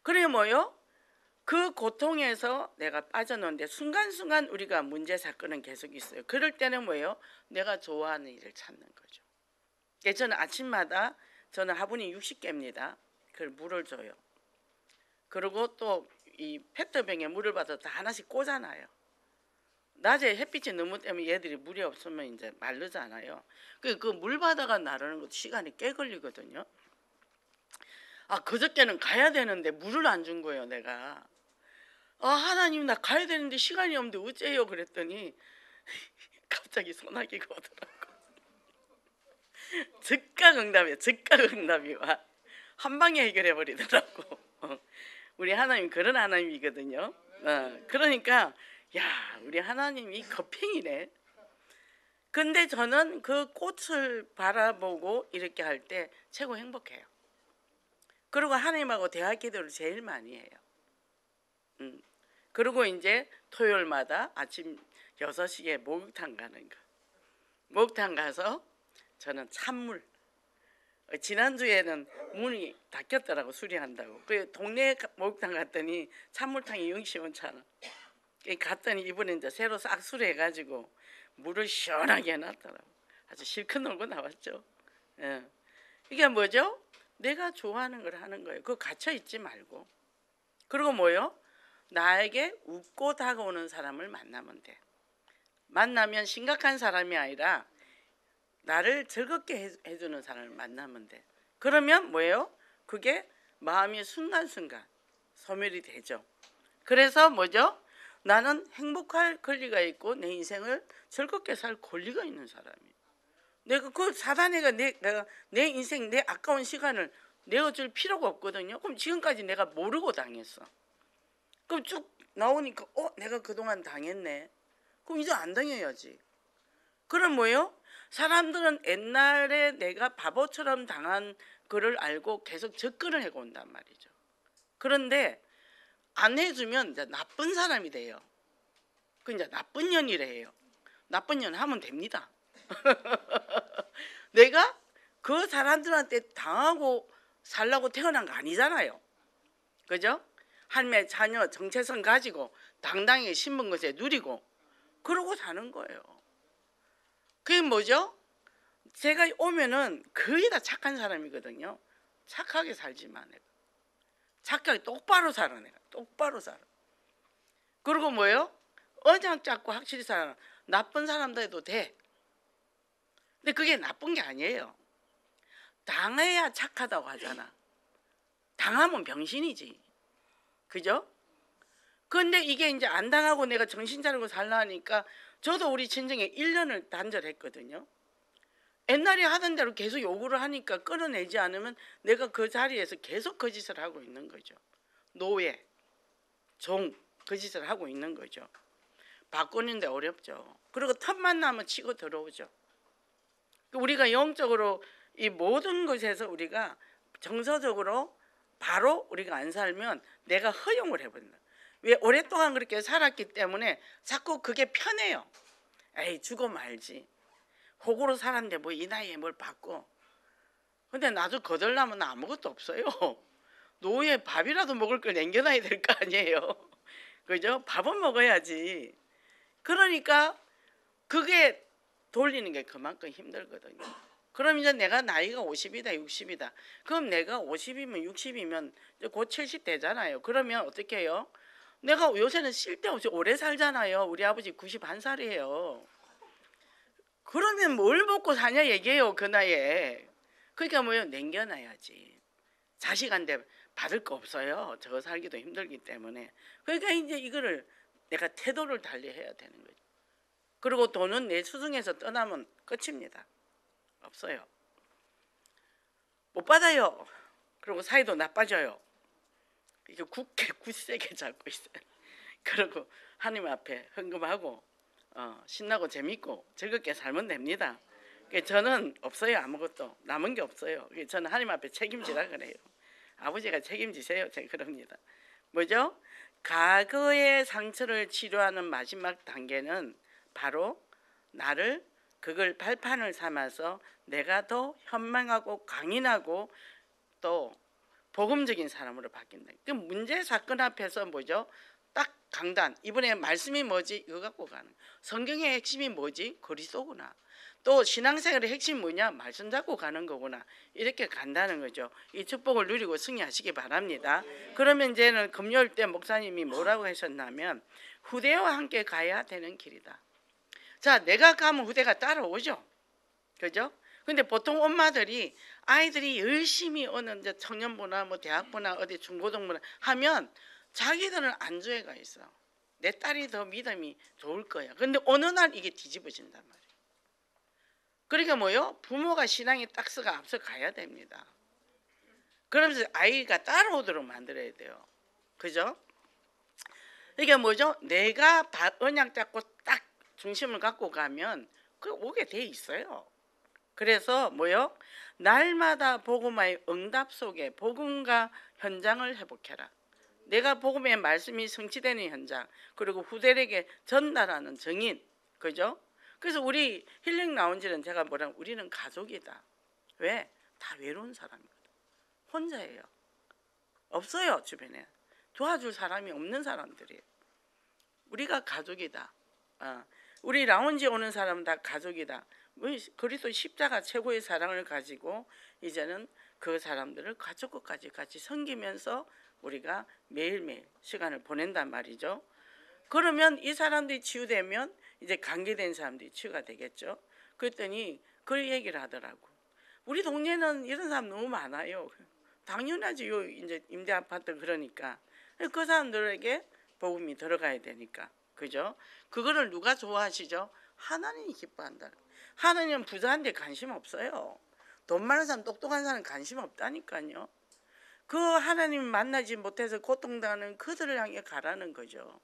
그래 뭐요? 그 고통에서 내가 빠져나오는데 순간순간 우리가 문제 사건은 계속 있어요. 그럴 때는 뭐예요? 내가 좋아하는 일을 찾는 거죠. 저는 아침마다 저는 화분이 60개입니다. 그걸 물을 줘요. 그리고 또 이 페트병에 물을 받아서 다 하나씩 꽂아놔요. 낮에 햇빛이 너무 때문에 얘들이 물이 없으면 이제 마르잖아요. 그 물 받아가 나르는 것도 시간이 꽤 걸리거든요. 그저께는 가야 되는데 물을 안 준 거예요, 내가. 하나님 나 가야 되는데 시간이 없는데 어째요? 그랬더니 갑자기 소나기가 오더라고. 즉각응답이야. 즉각응답이 와. 한 방에 해결해 버리더라고. 우리 하나님 그런 하나님이거든요. 그러니까 야, 우리 하나님이 겁팽이네. 근데 저는 그 꽃을 바라보고 이렇게 할 때 최고 행복해요. 그리고 하나님하고 대화 기도를 제일 많이 해요. 그리고 이제 토요일마다 아침 6시에 목욕탕 가는 거. 목욕탕 가서 저는 찬물. 지난주에는 문이 닫혔더라고, 수리한다고. 그 동네 목욕탕 갔더니 찬물탕이 영시원찮아. 갔더니 이번에 이제 새로 싹 수리해가지고 물을 시원하게 해놨더라고. 아주 실컷 놀고 나왔죠. 이게 뭐죠? 내가 좋아하는 걸 하는 거예요. 그거 갇혀 있지 말고. 그리고 뭐요? 나에게 웃고 다가오는 사람을 만나면 돼. 만나면 심각한 사람이 아니라 나를 즐겁게 해주는 사람을 만나면 돼. 그러면 뭐예요? 그게 마음이 순간순간 소멸이 되죠. 그래서 뭐죠? 나는 행복할 권리가 있고 내 인생을 즐겁게 살 권리가 있는 사람이에요. 내가 그 사단이가 내가 내 인생, 내 아까운 시간을 내어줄 필요가 없거든요. 그럼 지금까지 내가 모르고 당했어. 그럼 쭉 나오니까 내가 그동안 당했네. 그럼 이제 안 당해야지. 그럼 뭐예요? 사람들은 옛날에 내가 바보처럼 당한 거를 알고 계속 접근을 해온단 말이죠. 그런데 안 해주면 이제 나쁜 사람이 돼요. 그 이제 나쁜 년이래 해요. 나쁜 년 하면 됩니다. 내가 그 사람들한테 당하고 살라고 태어난 거 아니잖아요. 그죠? 할매 자녀 정체성 가지고 당당히 신분 것에 누리고 그러고 사는 거예요. 그게 뭐죠? 제가 오면은 거의 다 착한 사람이거든요. 착하게 살지만 내가. 착하게 똑바로 살아 내가. 똑바로 살아. 그리고 뭐예요? 언양 잡고 확실히 살아. 나쁜 사람도 해도 돼. 근데 그게 나쁜 게 아니에요. 당해야 착하다고 하잖아. 당하면 병신이지. 그죠? 근데 이게 이제 안 당하고 내가 정신 차리고 살라니까 저도 우리 친정에 1년을 단절했거든요. 옛날에 하던 대로 계속 요구를 하니까 끊어내지 않으면 내가 그 자리에서 계속 거짓을 하고 있는 거죠. 노예, 종, 거짓을 하고 있는 거죠. 바꾸는데 어렵죠. 그리고 틈만 나면 치고 들어오죠. 우리가 영적으로 이 모든 것에서 우리가 정서적으로 바로 우리가 안 살면 내가 허용을 해버린다. 왜 오랫동안 그렇게 살았기 때문에 자꾸 그게 편해요. 에이 죽어 말지. 호구로 살았는데 뭐 이 나이에 뭘 바꿔. 근데 나도 거들나면 아무것도 없어요. 노후에 밥이라도 먹을 걸 남겨놔야 될 거 아니에요. 그죠? 밥은 먹어야지. 그러니까 그게 돌리는 게 그만큼 힘들거든요. 그럼 이제 내가 나이가 50이다 60이다. 그럼 내가 50이면 60이면 곧 70 되잖아요. 그러면 어떻게 해요? 내가 요새는 쓸데없이 오래 살잖아요. 우리 아버지 91살이에요. 그러면 뭘 먹고 사냐 얘기해요. 그 나이에. 그러니까 뭐예요? 남겨놔야지. 자식한테 받을 거 없어요. 저거 살기도 힘들기 때문에. 그러니까 이제 이거를 내가 태도를 달리해야 되는 거죠. 그리고 돈은 내 수중에서 떠나면 끝입니다. 없어요. 못 받아요. 그리고 사이도 나빠져요. 이게 굳세게 잡고 있어요. 그리고 하나님 앞에 헌금하고 신나고 재밌고 즐겁게 살면 됩니다. 저는 없어요. 아무것도 남은 게 없어요. 저는 하나님 앞에 책임지라 그래요. 아버지가 책임지세요. 제가 그럽니다. 뭐죠? 과거의 상처를 치료하는 마지막 단계는 바로 나를 그걸 발판을 삼아서 내가 더 현명하고 강인하고 또 복음적인 사람으로 바뀐다. 그 문제 사건 앞에서 뭐죠? 딱 강단. 이번에 말씀이 뭐지? 이거 갖고 가는. 성경의 핵심이 뭐지? 그리스도구나. 또 신앙생활의 핵심이 뭐냐? 말씀 잡고 가는 거구나. 이렇게 간다는 거죠. 이 축복을 누리고 승리하시기 바랍니다. 그러면 이제는 금요일 때 목사님이 뭐라고 하셨냐면 후대와 함께 가야 되는 길이다. 자, 내가 가면 후대가 따라오죠. 그죠? 근데 보통 엄마들이 아이들이 열심히 어느 이제 청년부나 뭐 대학부나 어디 중고등부나 하면 자기들은 안주해가 있어. 내 딸이 더 믿음이 좋을 거야. 근데 어느 날 이게 뒤집어진단 말이에요. 그러니까 뭐요? 부모가 신앙의 딱스가 앞서 가야 됩니다. 그러면서 아이가 따라오도록 만들어야 돼요. 그죠? 이게 뭐죠? 내가 언약 잡고 딱 중심을 갖고 가면 그 오게 돼 있어요. 그래서 뭐요? 날마다 복음의 응답 속에 복음과 현장을 회복해라. 내가 복음의 말씀이 성취되는 현장, 그리고 후대에게 전달하는 증인, 그죠? 그래서 우리 힐링 라운지는 제가 뭐라면 우리는 가족이다. 왜? 다 외로운 사람이거든. 혼자예요. 없어요 주변에. 도와줄 사람이 없는 사람들이에요. 우리가 가족이다. 우리 라운지에 오는 사람은 다 가족이다. 그리스도 십자가 최고의 사랑을 가지고 이제는 그 사람들을 가족까지 같이 섬기면서 우리가 매일매일 시간을 보낸단 말이죠. 그러면 이 사람들이 치유되면 이제 관계된 사람들이 치유가 되겠죠. 그랬더니 그 얘기를 하더라고. 우리 동네는 이런 사람 너무 많아요. 당연하지요. 이제 임대 아파트 그러니까 그 사람들에게 복음이 들어가야 되니까. 그죠? 그거를 누가 좋아하시죠? 하나님이 기뻐한다. 하나님은 부자한테 관심 없어요. 돈 많은 사람, 똑똑한 사람 관심 없다니까요. 그 하나님 만나지 못해서 고통당하는 그들을 향해 가라는 거죠.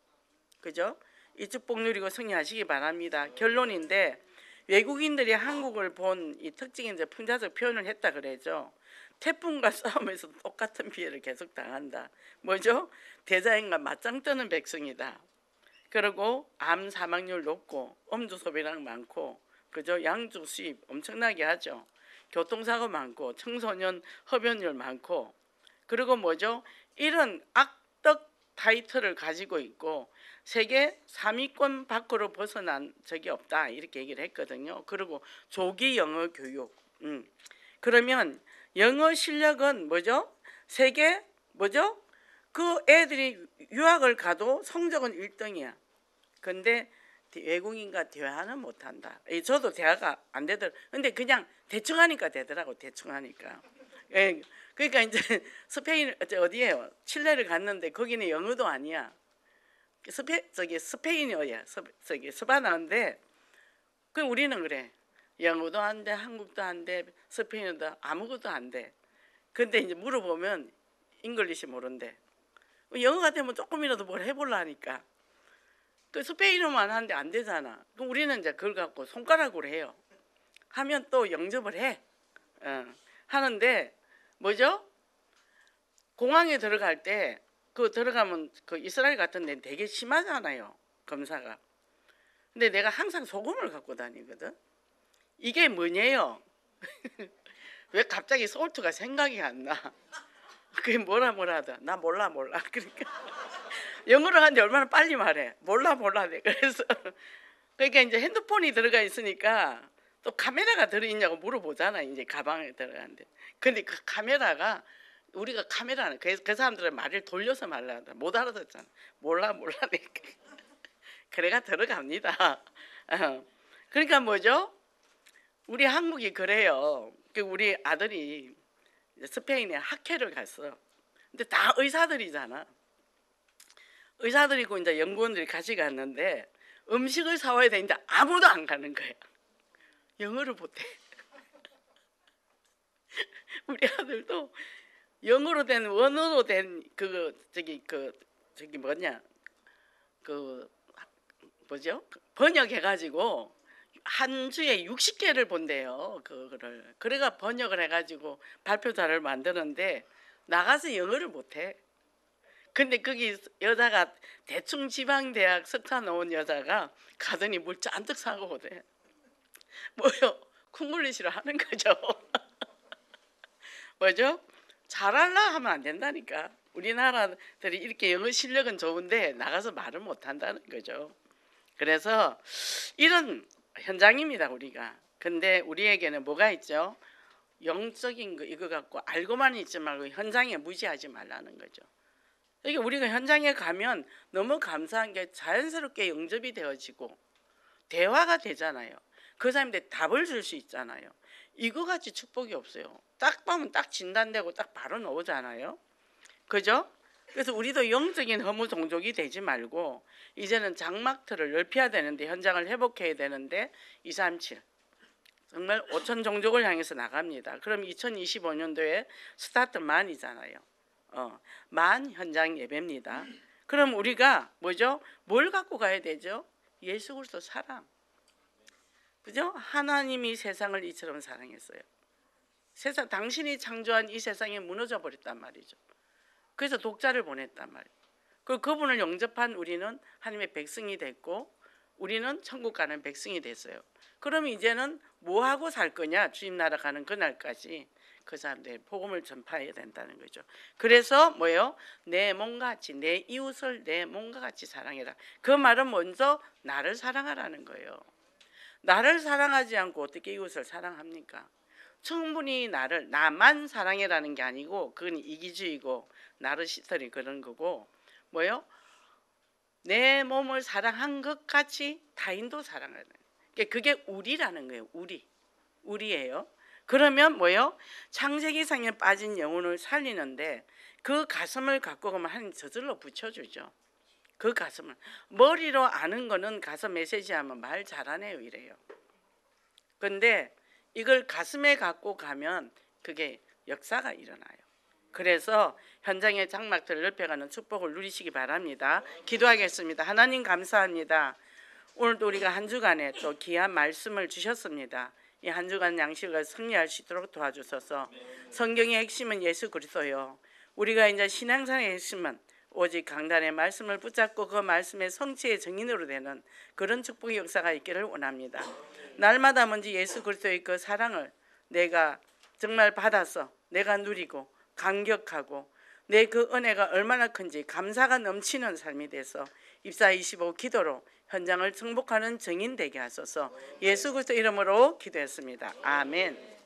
그죠? 이 축복 누리고 승리하시기 바랍니다. 결론인데 외국인들이 한국을 본 이 특징인 이제 풍자적 표현을 했다 그래죠. 태풍과 싸움에서 똑같은 피해를 계속 당한다. 뭐죠? 대자연과 맞짱 뜨는 백성이다. 그리고 암 사망률 높고 음주 소비량 많고 그죠? 양주 수입 엄청나게 하죠. 교통사고 많고 청소년 흡연율 많고 그리고 뭐죠? 이런 악덕 타이틀을 가지고 있고 세계 3위권 밖으로 벗어난 적이 없다 이렇게 얘기를 했거든요. 그리고 조기 영어 교육. 그러면 영어 실력은 뭐죠? 세계 뭐죠? 그 애들이 유학을 가도 성적은 1등이야. 근데 외국인과 대화는 못한다. 저도 대화가 안 되더라고요. 근데 그냥 대충 하니까 되더라고. 대충 하니까. 예, 그러니까 이제 스페인 어디예요? 칠레를 갔는데 거기는 영어도 아니야. 스페인어야. 저기 스바나인데 그 우리는 그래. 영어도 안 돼, 한국도 안 돼, 스페인어도 아무것도 안 돼. 근데 이제 물어보면 잉글리시 모른대. 영어가 되면 조금이라도 뭘 해보려니까. 그 스페인어만 하는데 안 되잖아. 그럼 우리는 이제 그걸 갖고 손가락으로 해요. 하면 또 영접을 해. 하는데 뭐죠? 공항에 들어갈 때 그 들어가면 그 이스라엘 같은 데는 되게 심하잖아요. 검사가. 근데 내가 항상 소금을 갖고 다니거든. 이게 뭐냐요? 왜 갑자기 솔트가 생각이 안 나? 그게 뭐라 하다. 나 몰라. 그러니까 영어를 하는데 얼마나 빨리 말해. 몰라. 그래서 그러니까 이제 핸드폰이 들어가 있으니까 또 카메라가 들어있냐고 물어보잖아. 이제 가방에 들어가는데. 근데 그 카메라가 우리가 카메라는 그 사람들은 말을 돌려서 말하다 못 알아듣잖아. 몰라. 그래가 들어갑니다. 그러니까 뭐죠? 우리 한국이 그래요. 우리 아들이 스페인에 학회를 갔어. 근데 다 의사들이잖아. 의사들이고 이제 연구원들이 같이 갔는데 음식을 사와야 되는데 아무도 안 가는 거야. 영어를 못해. 우리 아들도 영어로 된 원어로 된 저기 뭐냐 그 뭐죠? 번역해가지고 한 주에 60개를 본대요. 그거를. 그래가 번역을 해가지고 발표자를 만드는데 나가서 영어를 못해. 근데 거기 여자가 대충 지방대학 석사 나온 여자가 가더니 물 잔뜩 사고 오대. 뭐요? 콩글리시를 하는 거죠. 뭐죠? 잘하려 하면 안 된다니까. 우리나라들이 이렇게 영어 실력은 좋은데 나가서 말을 못한다는 거죠. 그래서 이런 현장입니다 우리가. 근데 우리에게는 뭐가 있죠? 영적인 거 이거 갖고 알고만 있지 말고 현장에 무지하지 말라는 거죠. 이게 우리가 현장에 가면 너무 감사한 게 자연스럽게 영접이 되어지고 대화가 되잖아요. 그 사람한테 답을 줄 수 있잖아요. 이거 같이 축복이 없어요. 딱 보면 딱 진단되고 딱 바로 나오잖아요. 그죠? 그래서 우리도 영적인 허무 종족이 되지 말고 이제는 장막틀을 넓혀야 되는데 현장을 회복해야 되는데 237 정말 5천 종족을 향해서 나갑니다. 그럼 2025년도에 스타트 만이잖아요. 만 현장 예배입니다. 그럼 우리가 뭐죠? 뭘 갖고 가야 되죠? 예수 그리스도 사랑. 그죠? 하나님이 세상을 이처럼 사랑했어요. 세상 당신이 창조한 이 세상이 무너져 버렸단 말이죠. 그래서 독자를 보냈단 말이에요. 그분을 영접한 우리는 하나님의 백성이 됐고 우리는 천국 가는 백성이 됐어요. 그럼 이제는 뭐 하고 살 거냐? 주님 나라 가는 그날까지 그 사람들의 복음을 전파해야 된다는 거죠. 그래서 뭐예요? 내 몸과 같이 내 이웃을 내 몸과 같이 사랑해라. 그 말은 먼저 나를 사랑하라는 거예요. 나를 사랑하지 않고 어떻게 이웃을 사랑합니까? 충분히 나만 사랑해라는 게 아니고 그건 이기주의고 나르시스트리 그런 거고 뭐요? 내 몸을 사랑한 것 같이 타인도 사랑하는 그게 우리라는 거예요. 우리예요. 그러면 뭐요? 창세기상에 빠진 영혼을 살리는데 그 가슴을 갖고 가면 하나님 저절로 붙여주죠. 그 가슴을 머리로 아는 거는 가서 메시지하면 말 잘하네요 이래요. 근데 이걸 가슴에 갖고 가면 그게 역사가 일어나요. 그래서 현장의 장막들을 넓혀가는 축복을 누리시기 바랍니다. 기도하겠습니다. 하나님 감사합니다. 오늘도 우리가 한 주간에 또 귀한 말씀을 주셨습니다. 이 한 주간 양식을 승리할 수 있도록 도와주셔서 성경의 핵심은 예수 그리스도요. 우리가 이제 신앙생활의 핵심은 오직 강단의 말씀을 붙잡고 그 말씀의 성취의 증인으로 되는 그런 축복의 역사가 있기를 원합니다. 날마다 먼저 예수 그리스도의 그 사랑을 내가 정말 받아서 내가 누리고 감격하고 내 그 은혜가 얼마나 큰지 감사가 넘치는 삶이 돼서 24-25 기도로 현장을 정복하는 증인 되게 하소서. 예수 그리스도 이름으로 기도했습니다. 아멘.